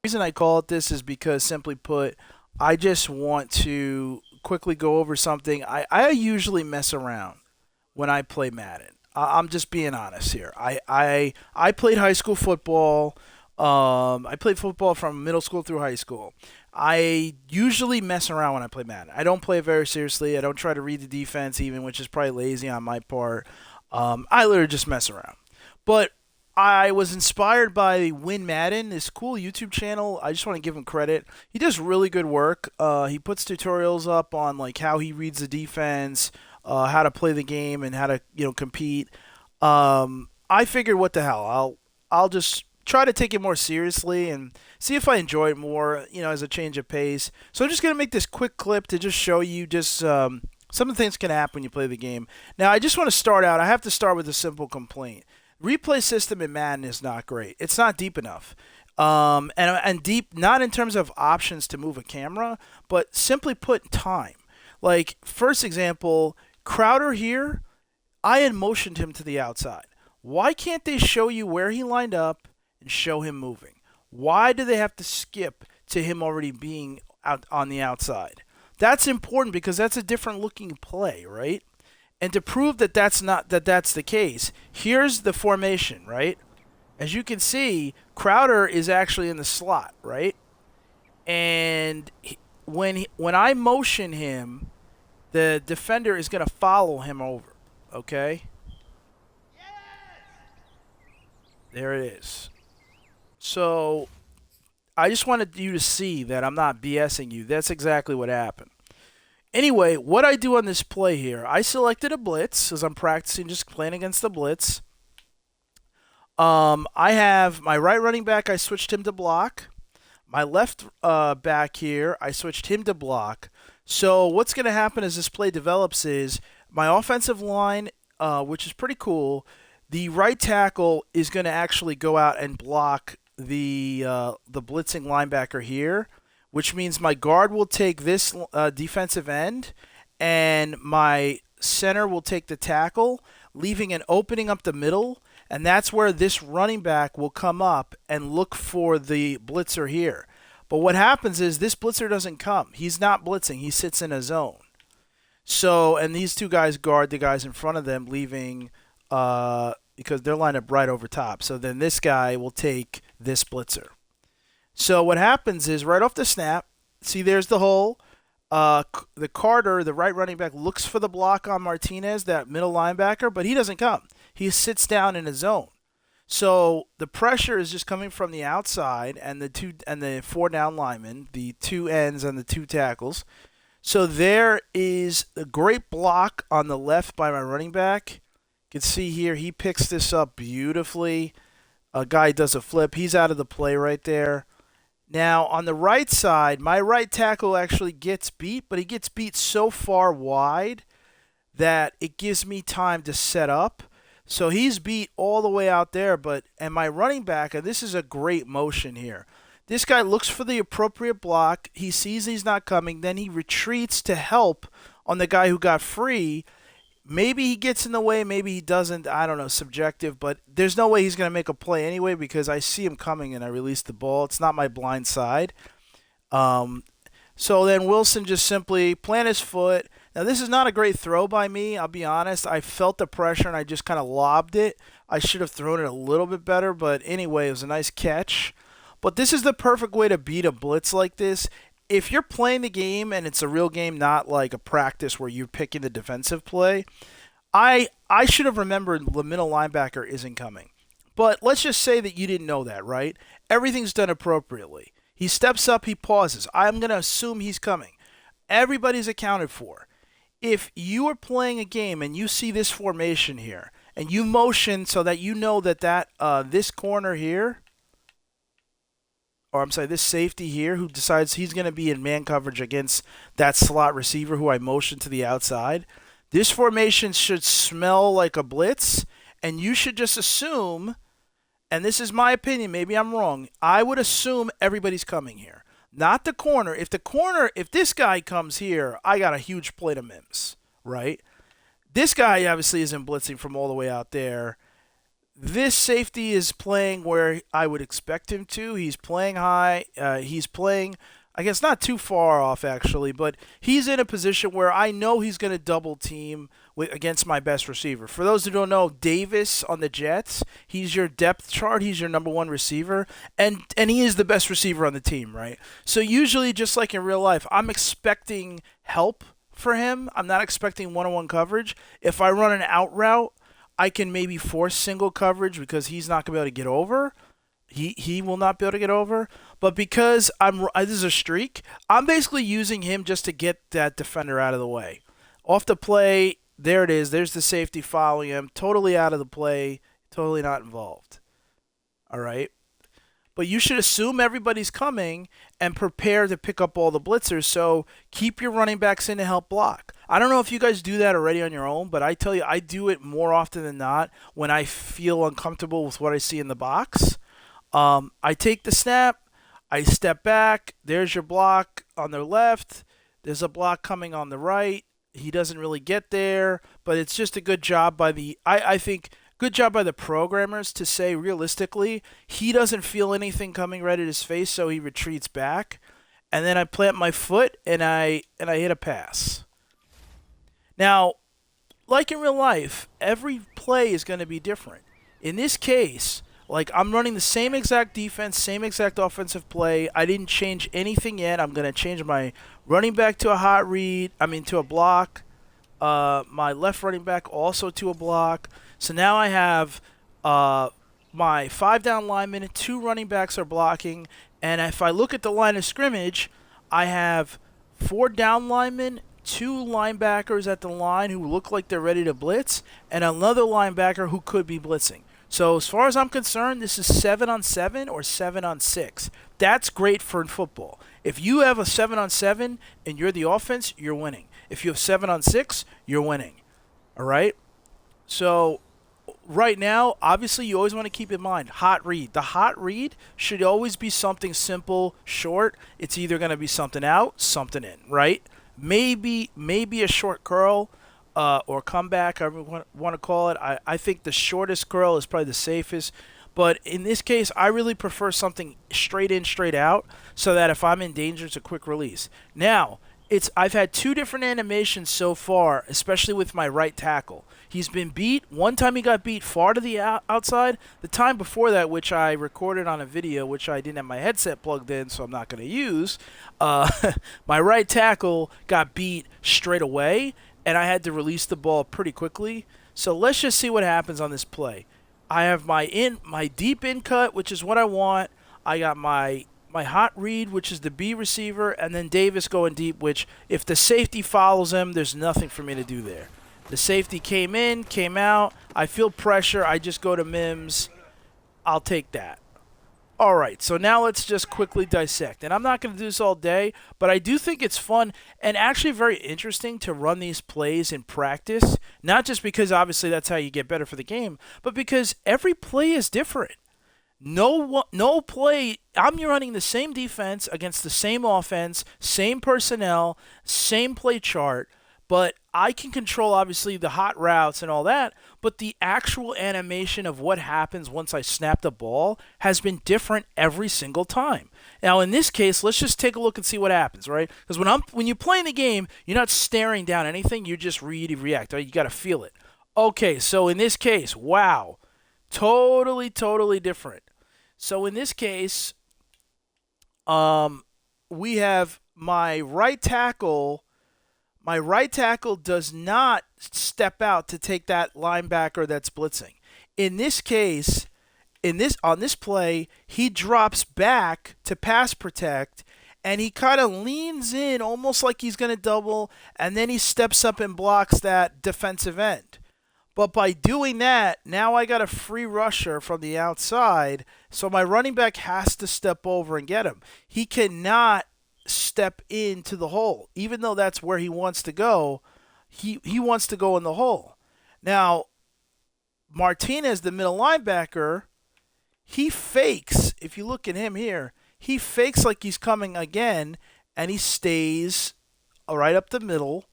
reason I call it this is because, simply put, I just want to quickly go over something. I usually mess around when I play Madden. I'm just being honest here. I played high school football. I played football from middle school through high school. I usually mess around when I play Madden. I don't play it very seriously. I don't try to read the defense even, which is probably lazy on my part. I literally just mess around. But I was inspired by Win Madden, this cool YouTube channel. I just want to give him credit. He does really good work. He puts tutorials up on like how he reads the defense, how to play the game, and how to compete. I figured, what the hell? I'll just try to take it more seriously and see if I enjoy it more. As a change of pace. So I'm just gonna make this quick clip to just show you just some of the things can happen when you play the game. Now, I just want to start out. I have to start with a simple complaint. Replay system in Madden is not great. It's not deep enough. And deep not in terms of options to move a camera, but simply put, time. Like, first example, Crowder here, I had motioned him to the outside. Why can't they show you where he lined up and show him moving? Why do they have to skip to him already being out on the outside? That's important because that's a different looking play, right? And to prove that that's the case, here's the formation, right? As you can see, Crowder is actually in the slot, right? And when I motion him, the defender is going to follow him over, okay? There it is. So I just wanted you to see that I'm not BSing you. That's exactly what happened. Anyway, what I do on this play here, I selected a blitz as I'm practicing just playing against the blitz. I have my right running back, I switched him to block. My left back here, I switched him to block. So what's going to happen as this play develops is my offensive line, which is pretty cool, the right tackle is going to actually go out and block the blitzing linebacker here, which means my guard will take this defensive end, and my center will take the tackle, leaving an opening up the middle, and that's where this running back will come up and look for the blitzer here. But what happens is this blitzer doesn't come. He's not blitzing. He sits in a zone. So, and these two guys guard the guys in front of them, leaving because they're lined up right over top. So then this guy will take this blitzer. So what happens is right off the snap, see there's the hole. The Carter, the right running back, looks for the block on Martinez, that middle linebacker, but he doesn't come. He sits down in a zone. So the pressure is just coming from the outside and the four down linemen, the two ends and the two tackles. So there is a great block on the left by my running back. You can see here he picks this up beautifully. A guy does a flip. He's out of the play right there. Now, on the right side, my right tackle actually gets beat, but he gets beat so far wide that it gives me time to set up. So he's beat all the way out there, and my running back, and this is a great motion here. This guy looks for the appropriate block. He sees he's not coming. Then he retreats to help on the guy who got free. Maybe he gets in the way, maybe he doesn't. I don't know, subjective, but there's no way he's going to make a play anyway because I see him coming and I release the ball. It's not my blind side. So then Wilson just simply plant his foot. Now, this is not a great throw by me, I'll be honest. I felt the pressure and I just kind of lobbed it. I should have thrown it a little bit better, but anyway, it was a nice catch. But this is the perfect way to beat a blitz like this. If you're playing the game and it's a real game, not like a practice where you're picking the defensive play, I should have remembered the middle linebacker isn't coming. But let's just say that you didn't know that, right? Everything's done appropriately. He steps up, he pauses. I'm going to assume he's coming. Everybody's accounted for. If you are playing a game and you see this formation here, and you motion so that you know that this corner here, or I'm sorry, this safety here who decides he's going to be in man coverage against that slot receiver who I motioned to the outside, this formation should smell like a blitz, and you should just assume, and this is my opinion, maybe I'm wrong, I would assume everybody's coming here. Not the corner. If this guy comes here, I got a huge plate of Mims, right? This guy obviously isn't blitzing from all the way out there. This safety is playing where I would expect him to. He's playing high. He's playing, I guess, not too far off actually, but he's in a position where I know he's going to double team against my best receiver. For those who don't know, Davis on the Jets, he's your depth chart. He's your number one receiver, and he is the best receiver on the team, right? So usually, just like in real life, I'm expecting help for him. I'm not expecting one-on-one coverage. If I run an out route, I can maybe force single coverage because he's not going to be able to get over. He will not be able to get over. But because this is a streak, I'm basically using him just to get that defender out of the way. Off the play, there it is. There's the safety following him. Totally out of the play. Totally not involved. All right. But you should assume everybody's coming and prepare to pick up all the blitzers. So keep your running backs in to help block. I don't know if you guys do that already on your own, but I tell you, I do it more often than not when I feel uncomfortable with what I see in the box. I take the snap, I step back. There's your block on the left. There's a block coming on the right. He doesn't really get there, but it's just a good job by I think good job by the programmers to say realistically he doesn't feel anything coming right at his face, so he retreats back, and then I plant my foot and I hit a pass. Now, like in real life, every play is going to be different. In this case, like I'm running the same exact defense, same exact offensive play. I didn't change anything yet. I'm going to change my running back to a hot read, to a block. My left running back also to a block. So now I have my 5 down linemen, 2 running backs are blocking, and if I look at the line of scrimmage, I have 4 down linemen, 2 linebackers at the line who look like they're ready to blitz, and another linebacker who could be blitzing. So as far as I'm concerned, this is 7-on-7 or 7-on-6. That's great for football. If you have a 7-on-7 and you're the offense, you're winning. If you have 7-on-6, you're winning. All right? So right now, obviously, you always want to keep in mind hot read. The hot read should always be something simple, short. It's either going to be something out, something in, right? Maybe a short curl or comeback, however you want to call it. I think the shortest curl is probably the safest. But in this case, I really prefer something straight in, straight out, so that if I'm in danger, it's a quick release. Now, I've had 2 different animations so far, especially with my right tackle. He's been beat. One time he got beat far to the outside. The time before that, which I recorded on a video, which I didn't have my headset plugged in, so I'm not going to use, my right tackle got beat straight away, and I had to release the ball pretty quickly. So let's just see what happens on this play. I have my deep in cut, which is what I want. I got my hot read, which is the B receiver, and then Davis going deep, which if the safety follows him, there's nothing for me to do there. The safety came in, came out. I feel pressure. I just go to Mims. I'll take that. All right, so now let's just quickly dissect. And I'm not going to do this all day, but I do think it's fun and actually very interesting to run these plays in practice, not just because obviously that's how you get better for the game, but because every play is different. No play. I'm running the same defense against the same offense, same personnel, same play chart, but I can control obviously the hot routes and all that, but the actual animation of what happens once I snap the ball has been different every single time. Now in this case, let's just take a look and see what happens, right? Because when you play in the game, you're not staring down anything, you just react. Right? You got to feel it. Okay, so in this case, wow, totally different. So in this case, we have my right tackle. My right tackle does not step out to take that linebacker that's blitzing. In this case, on this play, he drops back to pass protect, and he kind of leans in almost like he's going to double, and then he steps up and blocks that defensive end. But by doing that, now I got a free rusher from the outside, so my running back has to step over and get him. He cannot step into the hole. Even though that's where he wants to go, he wants to go in the hole. Now, Martinez, the middle linebacker, he fakes. If you look at him here, he fakes like he's coming again, and he stays right up the middle.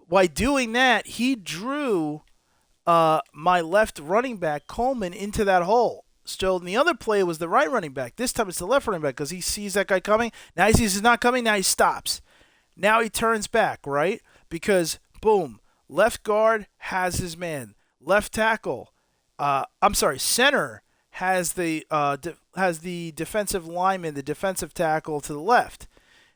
By doing that, he drew my left running back Coleman into that hole. So the other play was the right running back. This time it's the left running back because he sees that guy coming. Now he sees he's not coming. Now he stops. Now he turns back, right? Because boom, left guard has his man. Left tackle, I'm sorry, center has the defensive lineman, the defensive tackle to the left.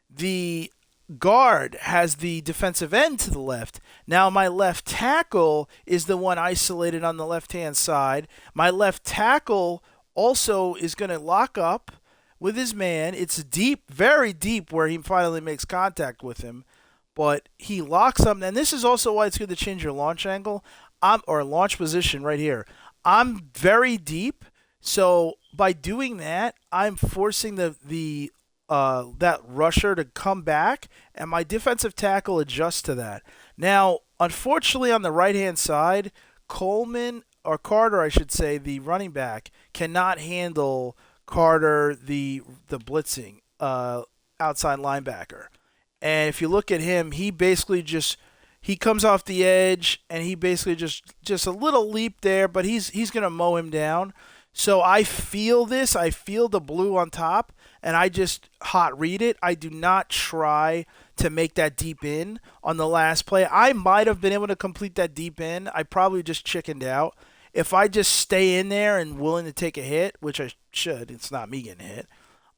The guard has the defensive end to the left. Now my left tackle is the one isolated on the left-hand side. My left tackle also is going to lock up with his man. It's deep, very deep where he finally makes contact with him, but he locks up. And this is also why it's good to change your launch angle, or launch position right here. I'm very deep, so by doing that, I'm forcing the that rusher to come back, and my defensive tackle adjusts to that. Now, unfortunately, on the right-hand side, Coleman, or Carter, I should say, the running back, cannot handle Carter, the blitzing outside linebacker. And if you look at him, he basically just he comes off the edge, and he basically just a little leap there, but he's gonna mow him down. So I feel this. I feel the blue on top, and I just hot read it. I do not try to make that deep in on the last play. I might have been able to complete that deep in. I probably just chickened out. If I just stay in there and willing to take a hit, which I should, it's not me getting hit.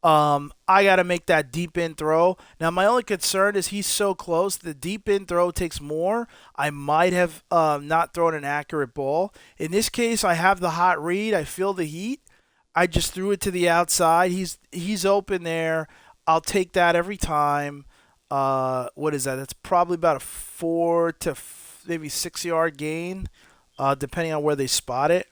I got to make that deep in throw. Now, my only concern is he's so close. The deep in throw takes more. I might have not thrown an accurate ball. In this case, I have the hot read. I feel the heat. I just threw it to the outside. He's open there. I'll take that every time. What is that? That's probably about a 4 to maybe 6 yard gain, depending on where they spot it.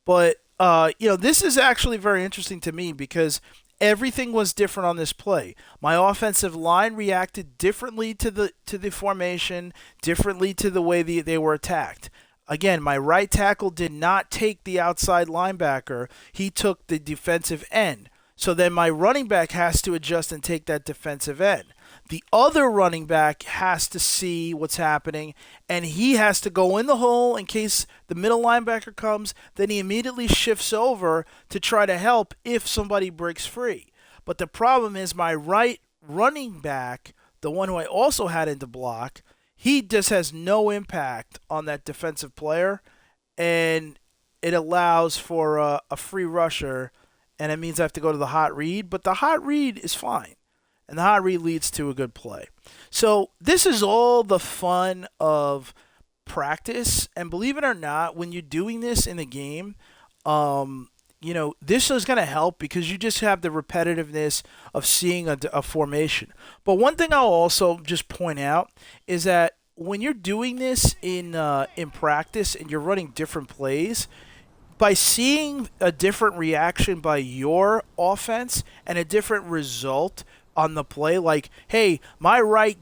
But this is actually very interesting to me because everything was different on this play. My offensive line reacted differently to the formation, differently to the way they were attacked. Again, my right tackle did not take the outside linebacker. He took the defensive end. So then my running back has to adjust and take that defensive end. The other running back has to see what's happening, and he has to go in the hole in case the middle linebacker comes. Then he immediately shifts over to try to help if somebody breaks free. But the problem is my right running back, the one who I also had into block, he just has no impact on that defensive player, and it allows for a free rusher, and it means I have to go to the hot read. But the hot read is fine. And the hot read leads to a good play. So this is all the fun of practice. And believe it or not, when you're doing this in the game, this is going to help because you just have the repetitiveness of seeing a formation. But one thing I'll also just point out is that when you're doing this in practice and you're running different plays, by seeing a different reaction by your offense and a different result on the play, like, hey, my right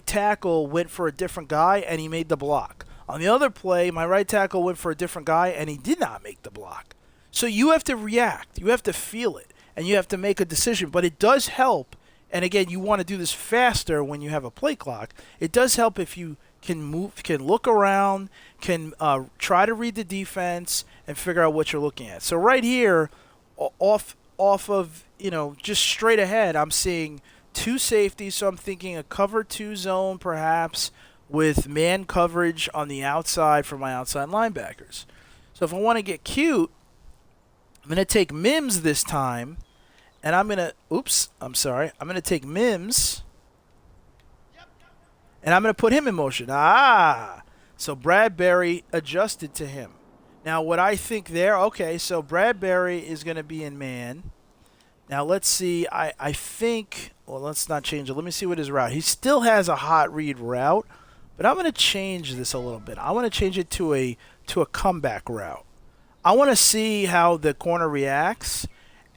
tackle went for a different guy and he made the block. On the other play, my right tackle went for a different guy and he did not make the block. So you have to react, you have to feel it, and you have to make a decision. But it does help, and again, you want to do this faster when you have a play clock. It does help if you can move, can look around, can try to read the defense and figure out what you're looking at. So right here, off of, just straight ahead, I'm seeing two safeties, so I'm thinking a cover 2 zone perhaps with man coverage on the outside for my outside linebackers. So if I want to get cute, I'm going to take Mims this time, and I'm going to take Mims, and I'm going to put him in motion. So Bradbury adjusted to him. Now, what I think there, okay, so Bradbury is going to be in man. Now, let's see. I think, well, let's not change it. Let me see what his route. He still has a hot read route, but I'm going to change this a little bit. I want to change it to a comeback route. I want to see how the corner reacts,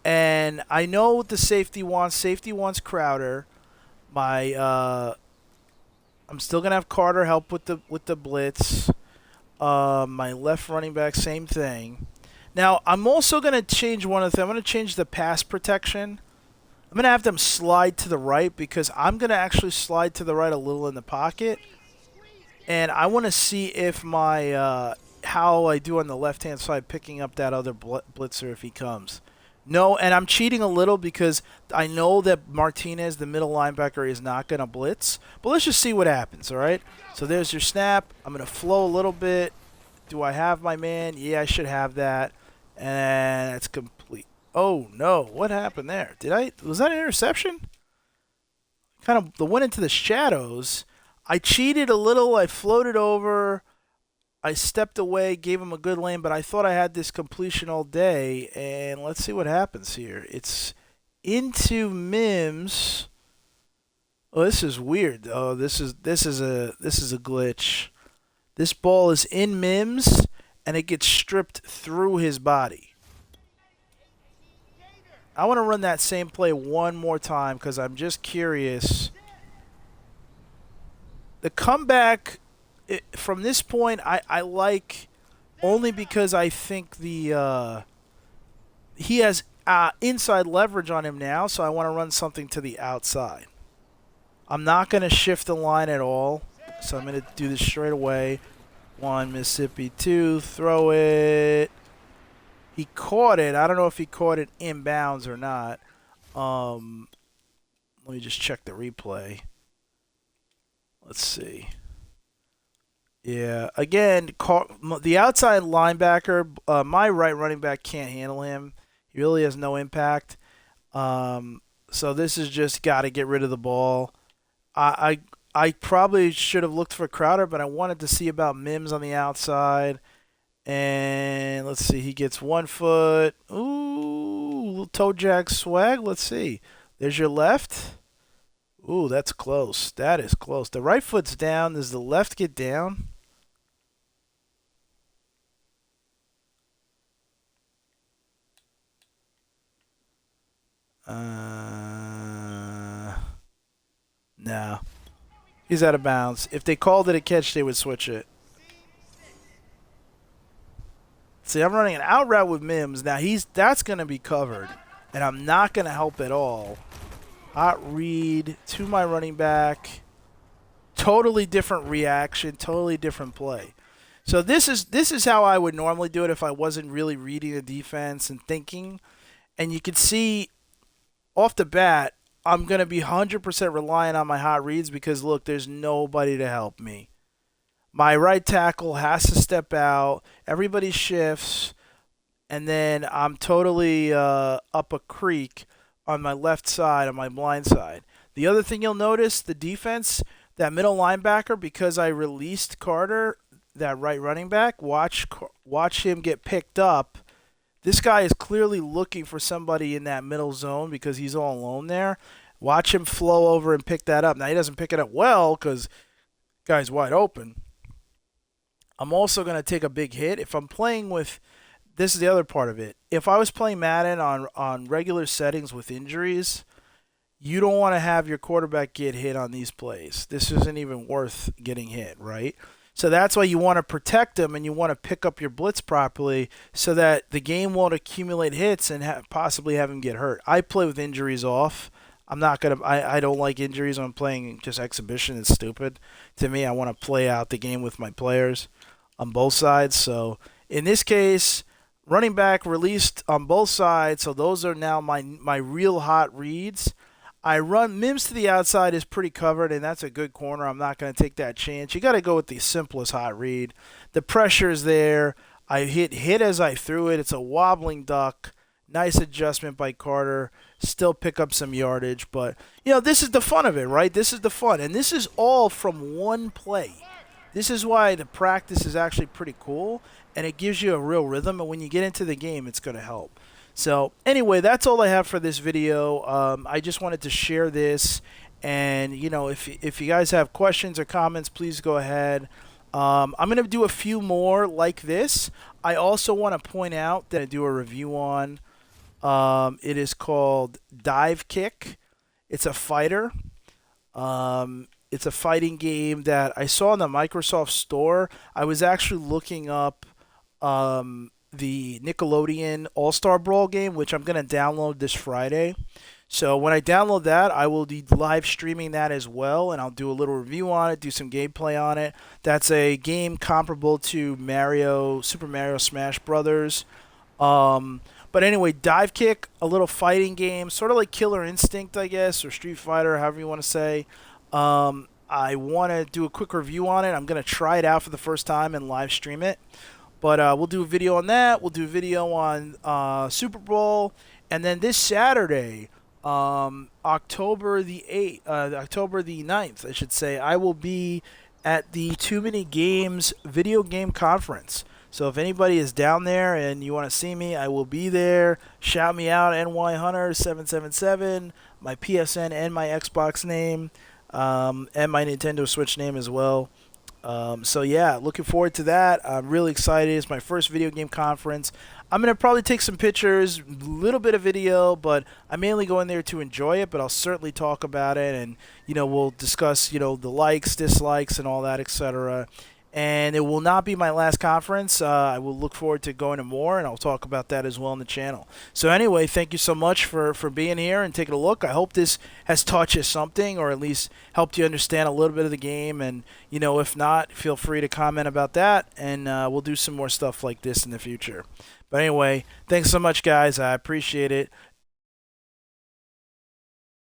and I know what the safety wants. Safety wants Crowder. I'm still going to have Carter help with the blitz. My left running back, same thing. Now, I'm also going to change one of them. I'm going to change the pass protection. I'm going to have them slide to the right because I'm going to actually slide to the right a little in the pocket. And I want to see if my how I do on the left-hand side, picking up that other blitzer if he comes. No, and I'm cheating a little because I know that Martinez, the middle linebacker, is not going to blitz. But let's just see what happens, all right? So there's your snap. I'm going to flow a little bit. Do I have my man? Yeah, I should have that. And it's complete. Oh, no. What happened there? Was that an interception? Kind of the went into the shadows. I cheated a little. I floated over. I stepped away, gave him a good lane, but I thought I had this completion all day. And let's see what happens here. It's into Mims. Oh, this is weird. Oh, this is a glitch. This ball is in Mims, and it gets stripped through his body. I want to run that same play one more time because I'm just curious. The comeback from this point, I like only because I think he has inside leverage on him now, so I want to run something to the outside. I'm not going to shift the line at all, so I'm going to do this straight away. 1, Mississippi, 2, throw it. He caught it. I don't know if he caught it inbounds or not. Let me just check the replay. Let's see. Yeah, again, the outside linebacker, my right running back can't handle him. He really has no impact. So this is just got to get rid of the ball. I probably should have looked for Crowder, but I wanted to see about Mims on the outside. And let's see, he gets 1 foot. Ooh, little toe jack swag. Let's see. There's your left. Ooh, that's close. That is close. The right foot's down. Does the left get down? No. He's out of bounds. If they called it a catch, they would switch it. See, I'm running an out route with Mims. Now, that's going to be covered, and I'm not going to help at all. Hot read to my running back. Totally different reaction, totally different play. So this is how I would normally do it if I wasn't really reading the defense and thinking. And you can see off the bat, I'm going to be 100% reliant on my hot reads because, look, there's nobody to help me. My right tackle has to step out. Everybody shifts. And then I'm totally up a creek on my left side, on my blind side. The other thing you'll notice, the defense, that middle linebacker, because I released Carter, that right running back, watch him get picked up. This guy is clearly looking for somebody in that middle zone because he's all alone there. Watch him flow over and pick that up. Now, he doesn't pick it up well because the guy's wide open. I'm also going to take a big hit. If I'm playing with, this is the other part of it. If I was playing Madden on regular settings with injuries, you don't want to have your quarterback get hit on these plays. This isn't even worth getting hit, right? So that's why you want to protect him and you want to pick up your blitz properly so that the game won't accumulate hits and possibly have him get hurt. I play with injuries off. I don't like injuries when I'm playing just exhibition. It's stupid. To me, I want to play out the game with my players on both sides. So in this case, running back released on both sides. So those are now my real hot reads. I run Mims to the outside is pretty covered, and that's a good corner. I'm not going to take that chance. You got to go with the simplest hot read. The pressure is there. I hit as I threw it. It's a wobbling duck. Nice adjustment by Carter. Still pick up some yardage, but this is the fun of it, right? This is the fun, and this is all from one play. This is why the practice is actually pretty cool, and it gives you a real rhythm. And when you get into the game, it's going to help. So anyway, that's all I have for this video. I just wanted to share this, and if you guys have questions or comments, please go ahead. I'm going to do a few more like this. I also want to point out that I do a review on. It is called Dive Kick. It's a fighter. It's a fighting game that I saw in the Microsoft Store. I was actually looking up the Nickelodeon All-Star Brawl game, which I'm going to download this Friday. So when I download that, I will be live streaming that as well, and I'll do a little review on it, do some gameplay on it. That's a game comparable to Super Mario Smash Brothers. Um, but anyway, Dive Kick, a little fighting game, sort of like Killer Instinct, I guess, or Street Fighter, however you want to say. I want to do a quick review on it. I'm going to try it out for the first time and live stream it. But we'll do a video on that. We'll do a video on Super Bowl. And then this Saturday, October the 8th, October the 9th, I should say, I will be at the Too Many Games video game conference. So if anybody is down there and you want to see me, I will be there. Shout me out, NY Hunter 777, my PSN and my Xbox name, and my Nintendo Switch name as well. So yeah, looking forward to that. I'm really excited. It's my first video game conference. I'm gonna probably take some pictures, a little bit of video, but I mainly go in there to enjoy it. But I'll certainly talk about it, and we'll discuss the likes, dislikes, and all that, etc. And it will not be my last conference. I will look forward to going to more, and I'll talk about that as well on the channel. So anyway, thank you so much for being here and taking a look. I hope this has taught you something, or at least helped you understand a little bit of the game. And if not, feel free to comment about that, and we'll do some more stuff like this in the future. But anyway, thanks so much, guys. I appreciate it.